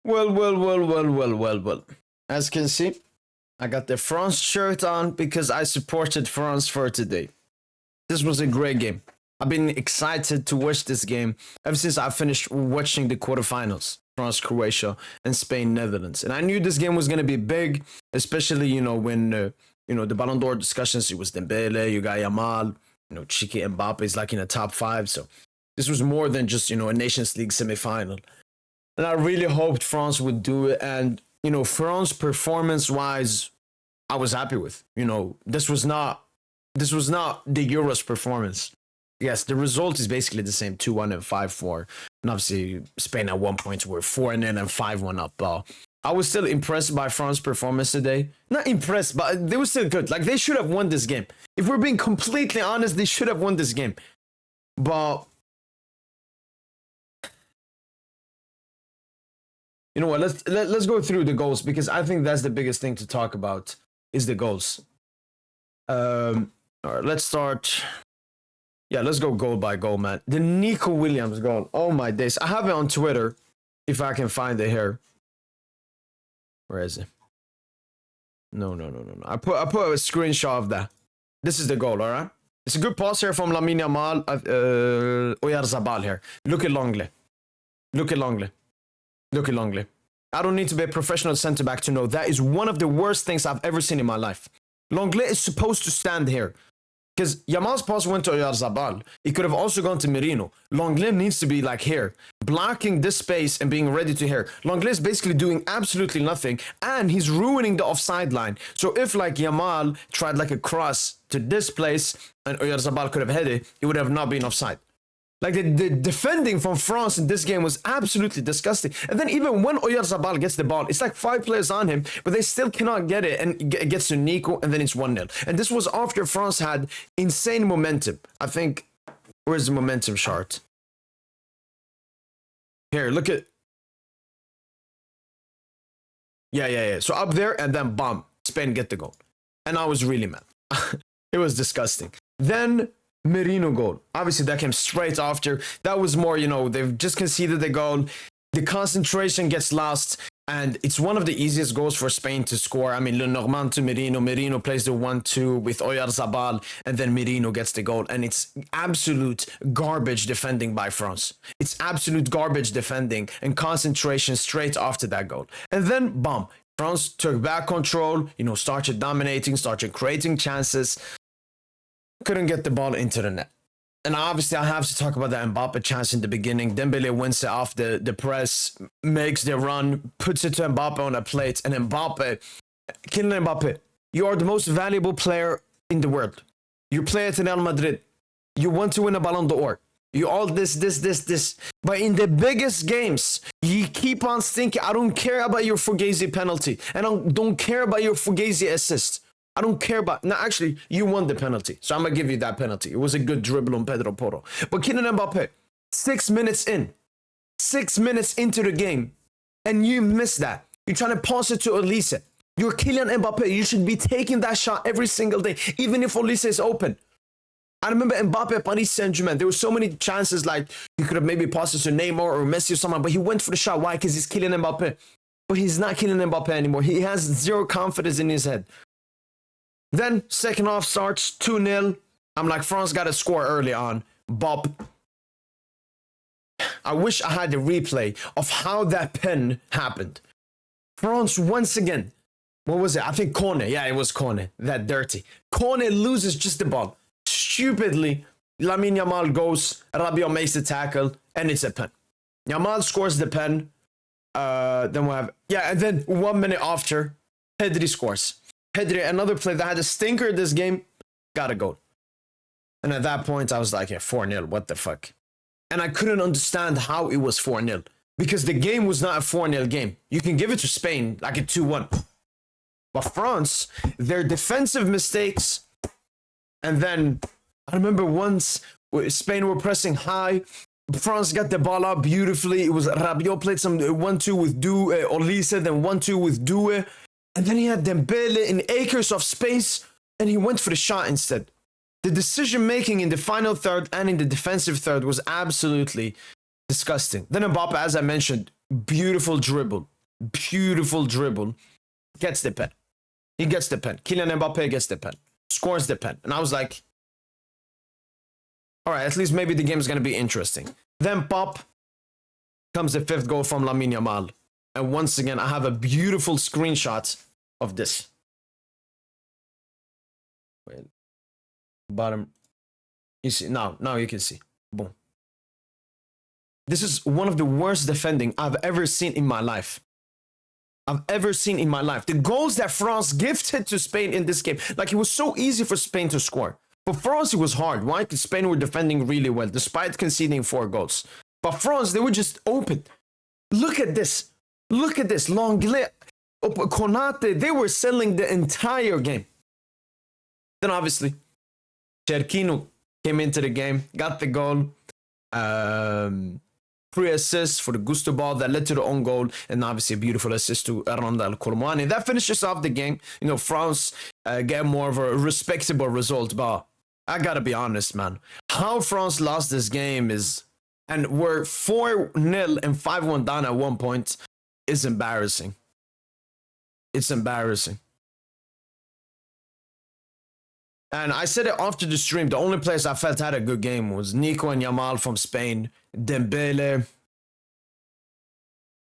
Well. As you can see, I got the France shirt on because I supported France for today. This was a great game. I've been excited to watch this game ever since I finished watching the quarterfinals. France, Croatia, and Spain, Netherlands. And I knew this game was going to be big, especially, when, the Balon d'Or discussions, it was Dembele, you got Yamal, Chiki Mbappe is like in the top 5. So this was more than just, a Nations League semi-final. And I really hoped France would do it. And, France performance-wise, I was happy with. This was not the Euros performance. Yes, the result is basically the same, 2-1 and 5-4. And obviously, Spain at one point were 4-0 and 5-1 up. I was still impressed by France's performance today. Not impressed, but they were still good. Like, they should have won this game. If we're being completely honest, they should have won this game. But you know what? Let's go through the goals, because I think that's the biggest thing to talk about is the goals. All right, let's start. Yeah, let's go goal by goal, man. The Nico Williams goal. Oh my days. I have it on Twitter if I can find it here. Where is it? No. I put a screenshot of that. This is the goal, all right? It's a good pass here from Lamine Yamal. Oyarzabal here. Look at Longley. I don't need to be a professional centre-back to know that is one of the worst things I've ever seen in my life. Longley is supposed to stand here. Because Yamal's pass went to Oyarzabal. It could have also gone to Merino. Longley needs to be like here, blocking this space and being ready to here. Longley is basically doing absolutely nothing, and he's ruining the offside line. So if like Yamal tried like a cross to this place and Oyarzabal could have headed, it would have not been offside. Like the defending from France in this game was absolutely disgusting. And then even when Oyarzabal gets the ball, it's like 5 players on him, but they still cannot get it. And it gets to Nico, and then it's 1-0. And this was after France had insane momentum. I think, where's the momentum chart? Here, look at. Yeah. So up there, and then bomb. Spain get the goal. And I was really mad. It was disgusting. Then Merino goal. Obviously, that came straight after. That was more, they've just conceded the goal. The concentration gets lost, and it's one of the easiest goals for Spain to score. I mean, Lenormand to Merino. Merino plays the 1-2 with Oyarzabal, and then Merino gets the goal. And it's absolute garbage defending by France. It's absolute garbage defending and concentration straight after that goal. And then, boom, France took back control, started dominating, started creating chances. Couldn't get the ball into the net. And obviously, I have to talk about the Mbappe chance in the beginning. Dembele wins it off the press, makes the run, puts it to Mbappe on a plate. And Mbappe, Kylian Mbappe, you are the most valuable player in the world. You play at Real Madrid. You want to win a Balon d'Or. You all this. But in the biggest games, you keep on thinking, I don't care about your Fugazi penalty. And I don't care about your Fugazi assist. I don't care about. No, actually, you won the penalty, so I'm gonna give you that penalty. It was a good dribble on Pedro Porro. But Kylian Mbappe, 6 minutes into the game, and you miss that. You're trying to pass it to Olise. You're Kylian Mbappe. You should be taking that shot every single day, even if Olise is open. I remember Mbappe at Paris Saint-Germain. There were so many chances, like he could have maybe passed it to Neymar or Messi or someone, but he went for the shot. Why? Because he's Kylian Mbappe. But he's not Kylian Mbappe anymore. He has zero confidence in his head. Then, second half starts, 2-0. I'm like, France got to score early on. Bob. I wish I had the replay of how that pen happened. France, once again, what was it? I think Kone. Yeah, it was Kone. That dirty. Kone loses just the ball. Stupidly, Lamine Yamal goes, Rabiot makes the tackle, and it's a pen. Yamal scores the pen. Then we have, and then 1 minute after, Pedri scores. Pedri, another player that had a stinker this game, got a goal. And at that point, I was like, 4-0, what the fuck? And I couldn't understand how it was 4-0. Because the game was not a 4-0 game. You can give it to Spain like a 2-1. But France, their defensive mistakes, and then I remember once Spain were pressing high, France got the ball out beautifully. It was Rabiot played some 1-2 with Olise, then 1-2 with Due. And then he had Dembele in acres of space, and he went for the shot instead. The decision-making in the final third and in the defensive third was absolutely disgusting. Then Mbappe, as I mentioned, beautiful dribble. beautiful dribble, gets the pen. He gets the pen. Kylian Mbappe gets the pen, scores the pen. And I was like, all right, at least maybe the game is going to be interesting. Then pop comes the fifth goal from Lamine Yamal. And once again, I have a beautiful screenshot of this. Wait, bottom. You see, now you can see. Boom. This is one of the worst defending I've ever seen in my life. The goals that France gifted to Spain in this game, like it was so easy for Spain to score. For France, it was hard. Why? Because Spain were defending really well, despite conceding 4 goals. But France, they were just open. Look at this. Lenglet, Konate, they were selling the entire game. Then obviously, Cherkino came into the game, got the goal. Pre-assist for the Gusto ball that led to the own goal, and obviously a beautiful assist to Randal Kolmani. That finishes off the game. You know, France get more of a respectable result, but I gotta be honest, man. How France lost this game and were 4-0 and 5-1 down at one point is embarrassing. It's embarrassing. And I said it after the stream, the only players I felt had a good game was Nico and Yamal from Spain, Dembele,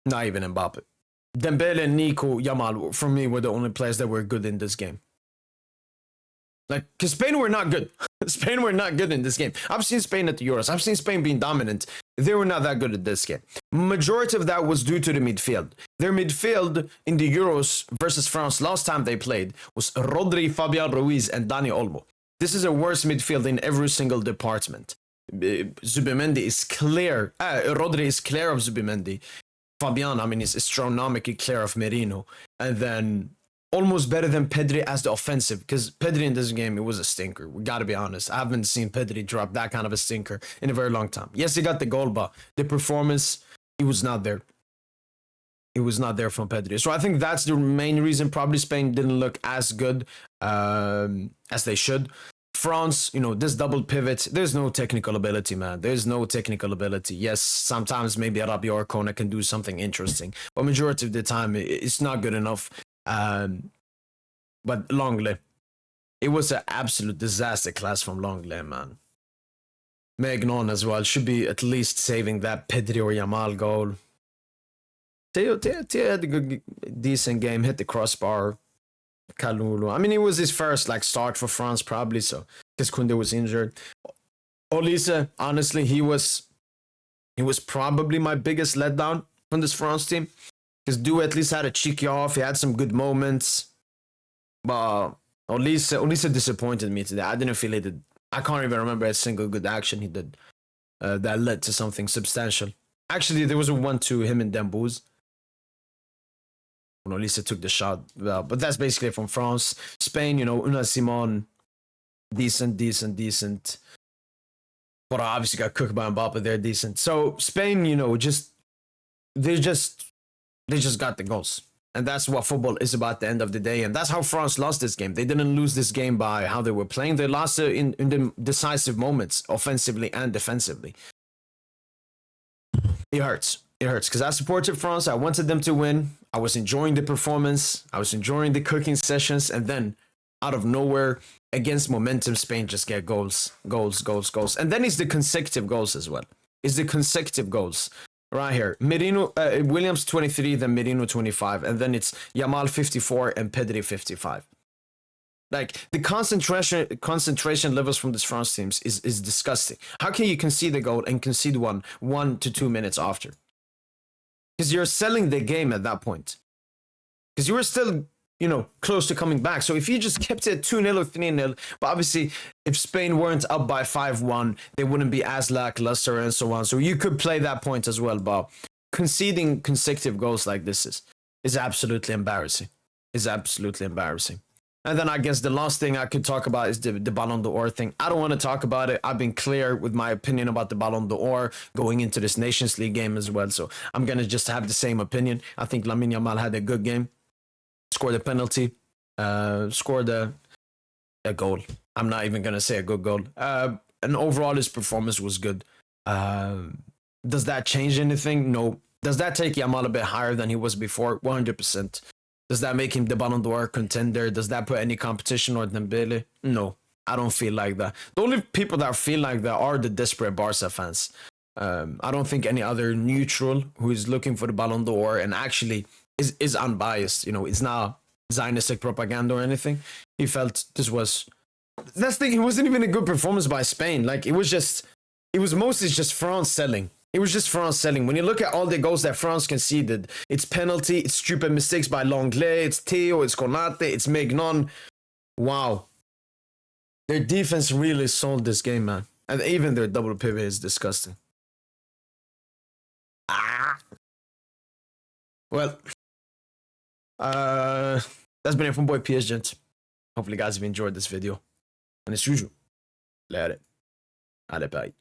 not even Mbappe. Dembele, Nico, Yamal, for me, were the only players that were good in this game. Like, because Spain were not good. Spain were not good in this game. I've seen Spain at the Euros. I've seen Spain being dominant. They were not that good at this game. Majority of that was due to the midfield. Their midfield in the Euros versus France last time they played was Rodri, Fabian Ruiz, and Dani Olmo. This is a worse midfield in every single department. Zubimendi is clear. Rodri is clear of Zubimendi. Fabian, I mean, is astronomically clear of Merino. And then almost better than Pedri as the offensive, because Pedri in this game, it was a stinker. We got to be honest. I haven't seen Pedri drop that kind of a stinker in a very long time. Yes, he got the goal, but the performance, it was not there. It was not there from Pedri. So I think that's the main reason probably Spain didn't look as good as they should. France, you know, this double pivot, there's no technical ability, man. There's no technical ability. Yes, sometimes maybe Rabiot or Kona can do something interesting, but majority of the time, it's not good enough. But Lenglet, it was an absolute disaster class from Lenglet, man. Maignan as well should be at least saving that Pedri or Yamal goal. Theo had a good, decent game, hit the crossbar. Kalulu, I mean, it was his first start for France probably, so because Koundé was injured. Olise, honestly, he was probably my biggest letdown from this France team. Because Du at least had a cheeky off. He had some good moments. But Olise disappointed me today. I didn't feel he did. I can't even remember a single good action he did that led to something substantial. Actually, there was a 1-2 him and Dembouz. When Olise took the shot. But that's basically from France. Spain, you know, Unai Simon, decent. But obviously got cooked by Mbappe. They're decent. So Spain, you know, they just got the goals. And that's what football is about at the end of the day. And that's how France lost this game. They didn't lose this game by how they were playing. They lost it in the decisive moments, offensively and defensively. It hurts. It hurts because I supported France. I wanted them to win. I was enjoying the performance. I was enjoying the cooking sessions. And then out of nowhere, against momentum, Spain just get goals. And then it's the consecutive goals as well. It's the consecutive goals. Right here, Merino, Williams 23, then Merino 25, and then it's Yamal 54 and Pedri 55. Like the concentration levels from this France teams is disgusting. How can you concede a goal and concede 1 to 2 minutes after? Because you're selling the game at that point. Because you were still, you know, close to coming back. So if you just kept it 2-0 or 3-0, but obviously if Spain weren't up by 5-1, they wouldn't be as lackluster and so on. So you could play that point as well, but conceding consecutive goals like this is absolutely embarrassing. It's absolutely embarrassing. And then I guess the last thing I could talk about is the Balon d'Or thing. I don't want to talk about it. I've been clear with my opinion about the Balon d'Or going into this Nations League game as well. So I'm going to just have the same opinion. I think Lamine Yamal had a good game. Scored a penalty, scored a goal. I'm not even going to say a good goal. And overall, his performance was good. Does that change anything? No. Does that take Yamal a bit higher than he was before? 100%. Does that make him the Ballon d'Or contender? Does that put any competition on Dembele? No, I don't feel like that. The only people that feel like that are the desperate Barca fans. I don't think any other neutral who is looking for the Ballon d'Or and actually is unbiased. You know, it's not Zionistic propaganda or anything. He felt this was. That's the thing. It wasn't even a good performance by Spain. Like it was mostly just France selling. It was just France selling. When you look at all the goals that France conceded, it's penalty, it's stupid mistakes by Lenglet, it's Theo, it's Konate, it's Maignan. Wow. Their defense really sold this game, man. And even their double pivot is disgusting. Well, that's been it from boy PS Gent. Hopefully, guys have enjoyed this video. And as usual, let it. Allez, bye.